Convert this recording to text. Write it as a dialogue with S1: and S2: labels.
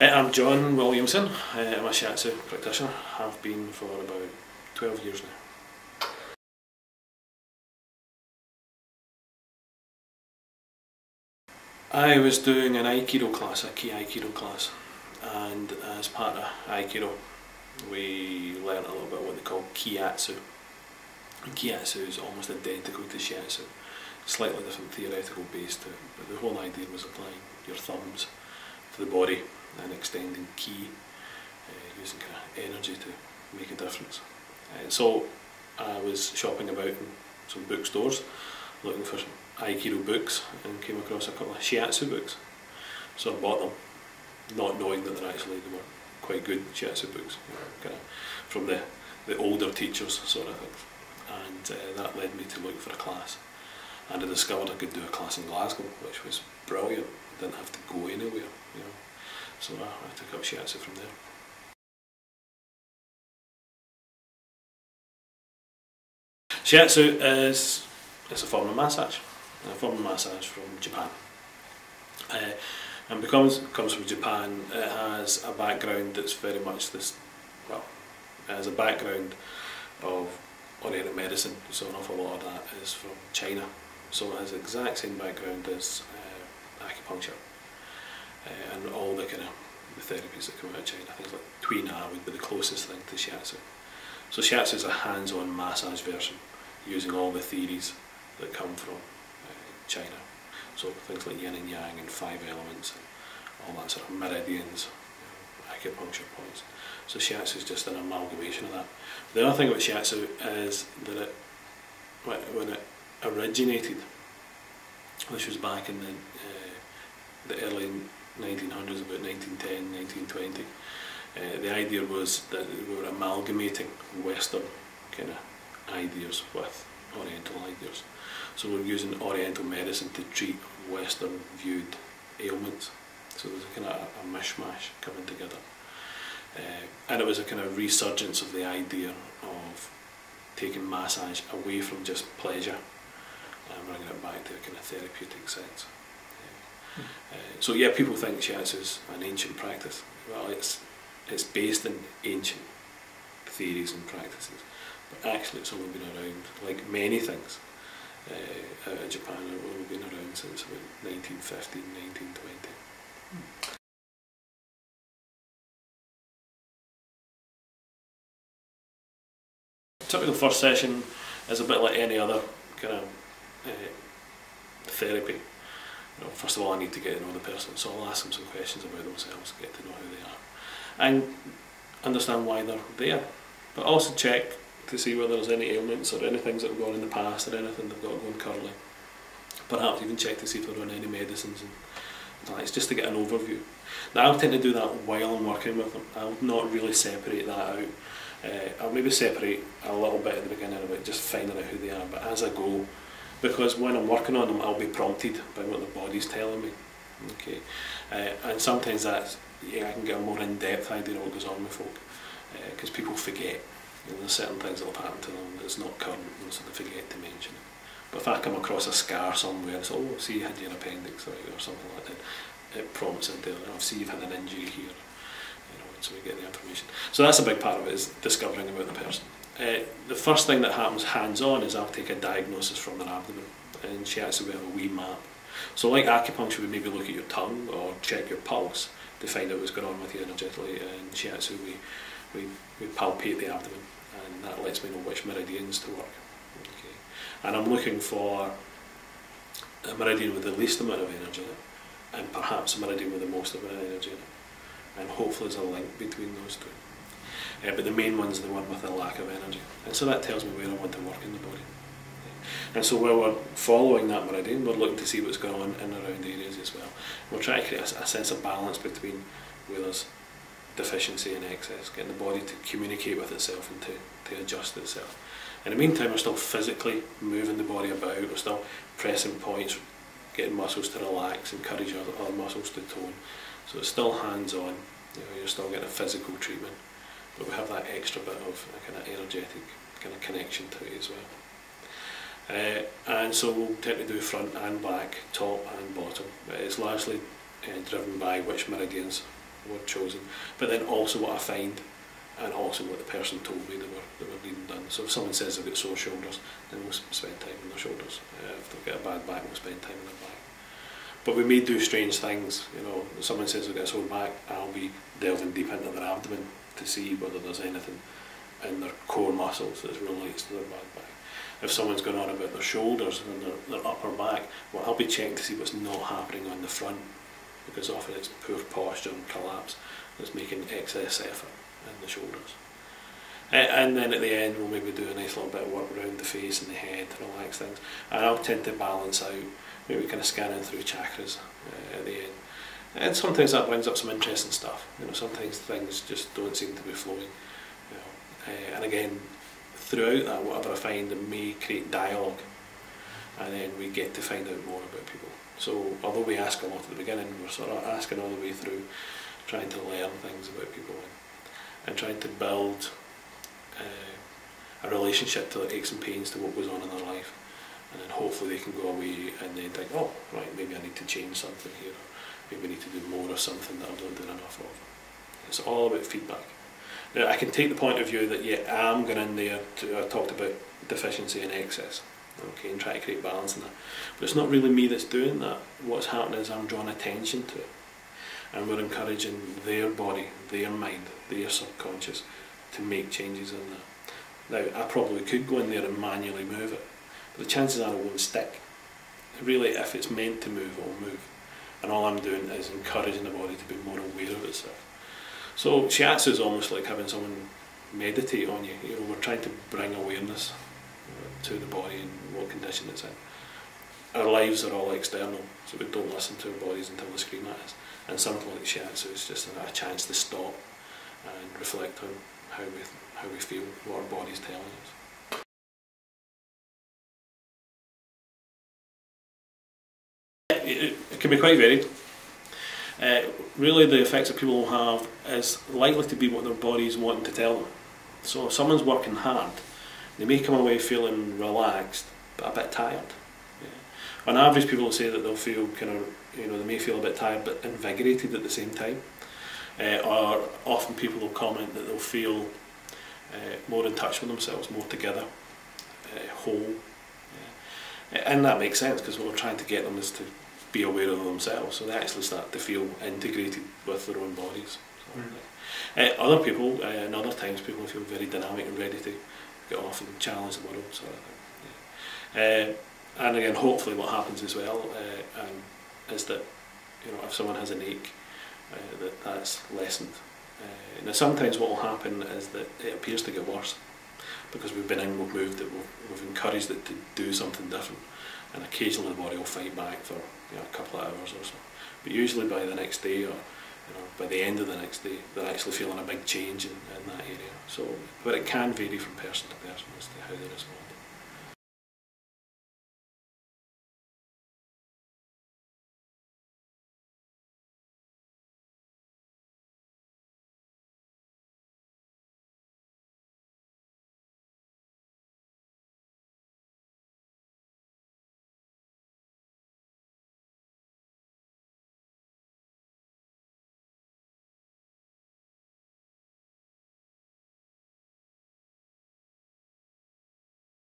S1: I'm John Williamson. I'm a Shiatsu practitioner. Have been for about 12 years now. I was doing an Aikido class, a Ki Aikido class, and as part of Aikido we learnt a little bit of what they call Shiatsu. And Shiatsu is almost identical to Shiatsu, slightly different theoretical base to it, but the whole idea was applying your thumbs to the body and extending Ki, using kind of energy to make a difference. So I was shopping about in some bookstores looking for some Aikido books and came across a couple of Shiatsu books. So I bought them, not knowing that they were quite good Shiatsu books, kind of from the older teachers sort of thing. And that led me to look for a class. And I discovered I could do a class in Glasgow, which was brilliant. I didn't have to go anywhere, So I took up Shiatsu from there. Shiatsu is a form of massage, from Japan. And because it comes from Japan, it has a background that's very much this, well, it has a background of Oriental medicine, so an awful lot of that is from China. So it has the exact same background as acupuncture. And all the kind of the therapies that come out of China, things like Tui Na would be the closest thing to Shiatsu. So Shiatsu is a hands-on massage version, using all the theories that come from China. So things like yin and yang and 5 elements and all that sort of meridians, acupuncture points. So Shiatsu is just an amalgamation of that. The other thing about Shiatsu is that when it originated, which was back in the early 1900s, about 1910, 1920, the idea was that we were amalgamating Western kind of ideas with Oriental ideas. So we're using Oriental medicine to treat Western viewed ailments. So there's a kind of a mishmash coming together. And it was a kind of resurgence of the idea of taking massage away from just pleasure and bringing it back to a kind of therapeutic sense. So yeah, people think Shiatsu is an ancient practice. Well, it's based in ancient theories and practices, but actually it's only been around, like many things out of Japan, it's only been around since about 1915, 1920. Typical first session is a bit like any other kind of therapy. First of all, I need to get to know the person, so I'll ask them some questions about themselves, get to know who they are, and understand why they're there. But also check to see whether there's any ailments or any things that have gone in the past or anything they've got going currently. Perhaps even check to see if they're on any medicines and it's just to get an overview. Now I'll tend to do that while I'm working with them. I'll not really separate that out. I'll maybe separate a little bit at the beginning about just finding out who they are, but as I go, because when I'm working on them I'll be prompted by what the body's telling me. Okay, and sometimes that's, I can get a more in-depth idea of what goes on with folk, because people forget. There's certain things that will happen to them that's not current, so they forget to mention it. But if I come across a scar somewhere, it's, oh, see you had your appendix or something like that, it prompts into, oh, see you've had an injury here, so we get the information. So that's a big part of it, is discovering about the person. The first thing that happens hands-on is I'll take a diagnosis from their abdomen. In Shiatsu we have a wee map. So like acupuncture, we maybe look at your tongue or check your pulse to find out what's going on with you energetically. In Shiatsu we palpate the abdomen, and that lets me know which meridians to work. Okay. And I'm looking for a meridian with the least amount of energy in it, and perhaps a meridian with the most amount of energy in it. And hopefully there's a link between those two. But the main one's the one with the lack of energy. And so that tells me where I want to work in the body. And so while we're following that meridian, we're looking to see what's going on in and around areas as well. We're trying to create a sense of balance between where there's deficiency and excess, getting the body to communicate with itself and to adjust itself. In the meantime, we're still physically moving the body about, we're still pressing points, getting muscles to relax, encourage other muscles to tone. So it's still hands-on, you're still getting a physical treatment, but we have that extra bit of a kind of energetic kind of connection to it as well. And so we'll tend to do front and back, top and bottom. It's largely driven by which meridians word chosen, but then also what I find, and also what the person told me they were needing done. So if someone says they've got sore shoulders, then we'll spend time on their shoulders. If they've got a bad back, we'll spend time on their back. But we may do strange things, you know. If someone says they've got a sore back, I'll be delving deep into their abdomen to see whether there's anything in their core muscles that relates to their bad back. If someone's going on about their shoulders and their upper back, well, I'll be checking to see what's not happening on the front, because often it's poor posture and collapse that's making excess effort in the shoulders. And then at the end we'll maybe do a nice little bit of work around the face and the head to relax things. And I'll tend to balance out, maybe kind of scanning through chakras at the end. And sometimes that brings up some interesting stuff. You know, sometimes things just don't seem to be flowing. You know. And again, throughout that, whatever I find, it may create dialogue, and then we get to find out more about people. So although we ask a lot at the beginning, we're sort of asking all the way through, trying to learn things about people and trying to build a relationship to their aches and pains, to what goes on in their life, and then hopefully they can go away and then think, oh right, maybe I need to change something here, or maybe I need to do more of something that I'm not doing enough of. It's all about feedback. Now, I can take the point of view that yeah, I'm going in there to, I talked about deficiency and excess, okay, and try to create balance in that, but it's not really me that's doing that. What's happening is I'm drawing attention to it, and we're encouraging their body, their mind, their subconscious to make changes in that. Now, I probably could go in there and manually move it, but the chances are it won't stick. Really, if it's meant to move, it will move. And all I'm doing is encouraging the body to be more aware of itself. So Shiatsu is almost like having someone meditate on you. You know, we're trying to bring awareness to the body and what condition it's in. Our lives are all external, so we don't listen to our bodies until they scream at us. And something like Shiatsu is just a chance to stop and reflect on how we feel, what our body's telling us. It can be quite varied. Really, the effects that people will have is likely to be what their body's wanting to tell them. So if someone's working hard, they may come away feeling relaxed but a bit tired. Yeah. On average, people will say that they'll feel kind of, you know, they may feel a bit tired but invigorated at the same time. Or often people will comment that they'll feel more in touch with themselves, more together, whole. And that makes sense, because what we're trying to get them is to be aware of themselves, so they actually start to feel integrated with their own bodies. Other people, and other times, people feel very dynamic and ready to get off and challenge the world, sort of thing. And again, hopefully what happens as well is that, you know, if someone has an ache, that's lessened. Now sometimes what will happen is that it appears to get worse, because we've been in, we've moved it, we've encouraged it to do something different, and occasionally the body will fight back for, you know, a couple of hours or so. But usually by the next day, or, you know, by the end of the next day, they're actually feeling a big change in that area. So, but it can vary from person to person as to how they respond.